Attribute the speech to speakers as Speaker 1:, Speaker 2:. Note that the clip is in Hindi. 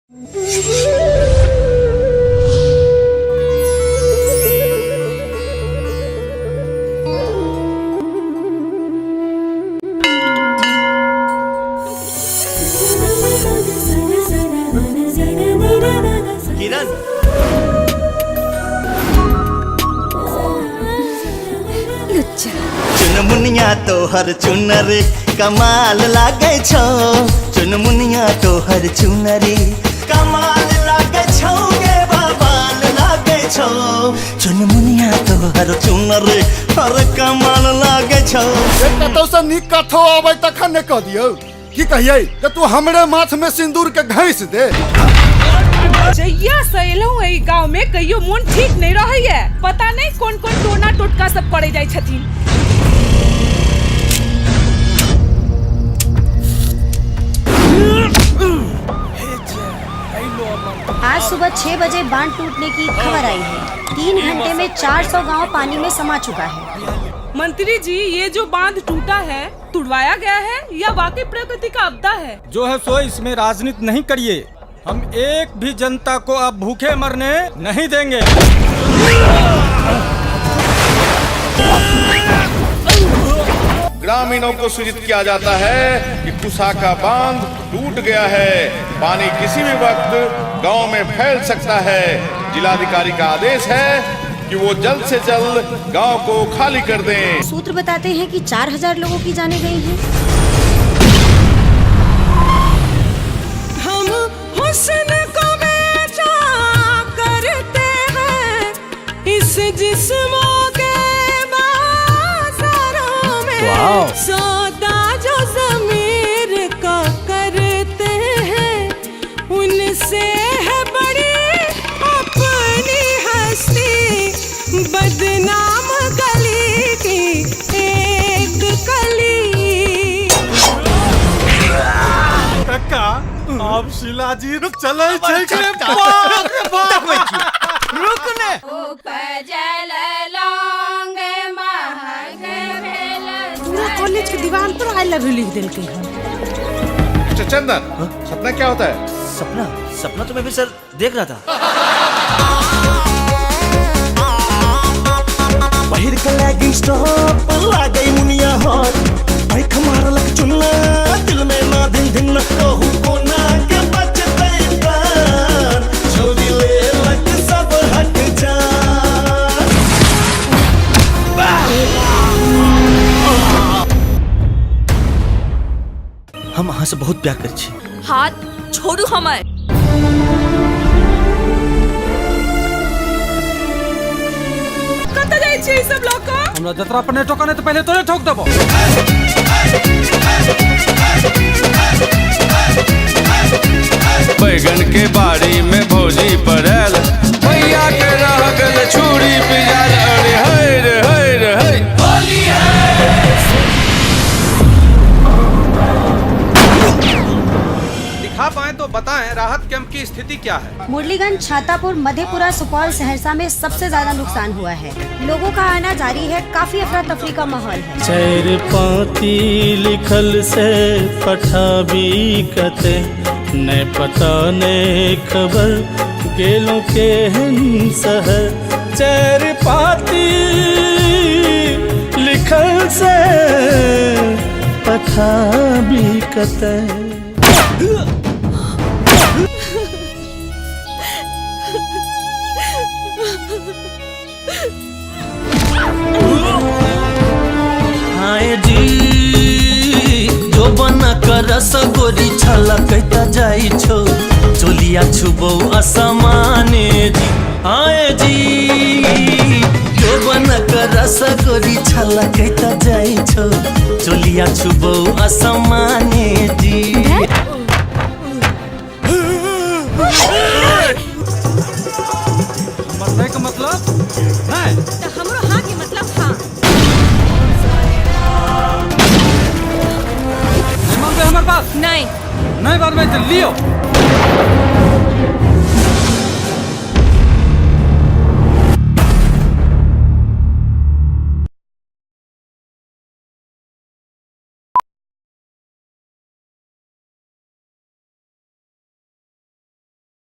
Speaker 1: किरण, चुनमुनिया तोहर चुनरी कमाल लागे छो। चुनमुनिया तोहर चुनरी कमाल लागे छो गे बवाल लागे छो। चुनमुनिया तोहर चुनरी हर कमाल लागे छो।
Speaker 2: एकटा तो से निक कथो आबै तखन ने कह दियौ की कहियै कि तू हमरे माथ में सिंदूर के घैस दे।
Speaker 3: जहिया से एलहुं एहि गांव में कहियो मन ठीक नहीं रहैया। पता नहीं कौन कौन टोना टोटका सब पड़े जाय छथिन।
Speaker 4: आज सुबह 6 बजे बांध टूटने की खबर आई है। 3 घंटे में 400 गांव पानी में समा चुका है।
Speaker 3: मंत्री जी, ये जो बांध टूटा है तुड़वाया गया है या वाकई प्रकृति का आपदा है?
Speaker 5: जो है सो इसमें राजनीति नहीं करिए। हम एक भी जनता को अब भूखे मरने नहीं देंगे।
Speaker 6: ग्रामीणों को सूचित किया जाता है कि कुसा का बांध टूट गया है। पानी किसी भी वक्त गांव में फैल सकता है। जिलाधिकारी का आदेश है कि वो जल्द से जल्द गांव को खाली कर दें।
Speaker 4: सूत्र बताते हैं कि 4000 लोगों की जानें गई हैं।
Speaker 3: हम हुस्न को बेचा करते हैं इस जिस्मों के बाजारों में। सौदा जो ज़मीर का करते हैं उनसे है बड़ी अपनी हस्ती। बदनाम गली की एक कली।
Speaker 2: कक्का आप शिलाजी चले
Speaker 5: रुक ने।
Speaker 3: पूरा कॉलेज के दीवार पर आई लव यू लिख देलके हैं।
Speaker 6: मिस्टर चंदन, सपना क्या होता है?
Speaker 1: सपना सपना तो मैं भी सर देख रहा था। पहिर के लैगी स्टॉप लागई मुनिया हॉट। आई खमार लग चुन्ना दिल में ना दिन दिन न कहूँ कोना के बचते प्राण। छोरी ले लग सब हट जा। हम अहाँ से बहुत प्यार कर छी।
Speaker 3: हाथ छोड़ू हमार। कत जाय छी सब लोग को?
Speaker 5: हमरा जतरा पर नहीं ठोका नहीं तो पहले तोरे ठोक देबो।
Speaker 6: बैगन के बाड़ी में भौजी पड़ल। भैया के रह गल छुरी पिजाल। अरे हाय रे हाय रे हाय।
Speaker 5: दिखा पाए तो बताएं राहत कैंप की स्थिति क्या है?
Speaker 4: मुरलीगंज, छातापुर, मधेपुरा, सुपौल, सहरसा में सबसे ज्यादा नुकसान हुआ है। लोगों का आना जारी है। काफी अफरा तफरी का माहौल है।
Speaker 7: चैर पाती लिखल से पठा भी कते न पता ने खबर गेलों के शहर। चैर पाती लिखल से पठा भी कते।
Speaker 1: हाय जी जो बना कर रसगोरी छलकता जाई छो। चोलिया छुबो असमाने जी। हाय जी जो बना कर रसगोरी छलकता जाई छो। चोलिया छुबो असमाने जी।
Speaker 5: मरने का मतलब नहीं
Speaker 3: तो हमरो हाँ के मतलब हाँ।
Speaker 5: नहीं मानते हमारे पास।
Speaker 3: नहीं
Speaker 5: नहीं बात में लियो।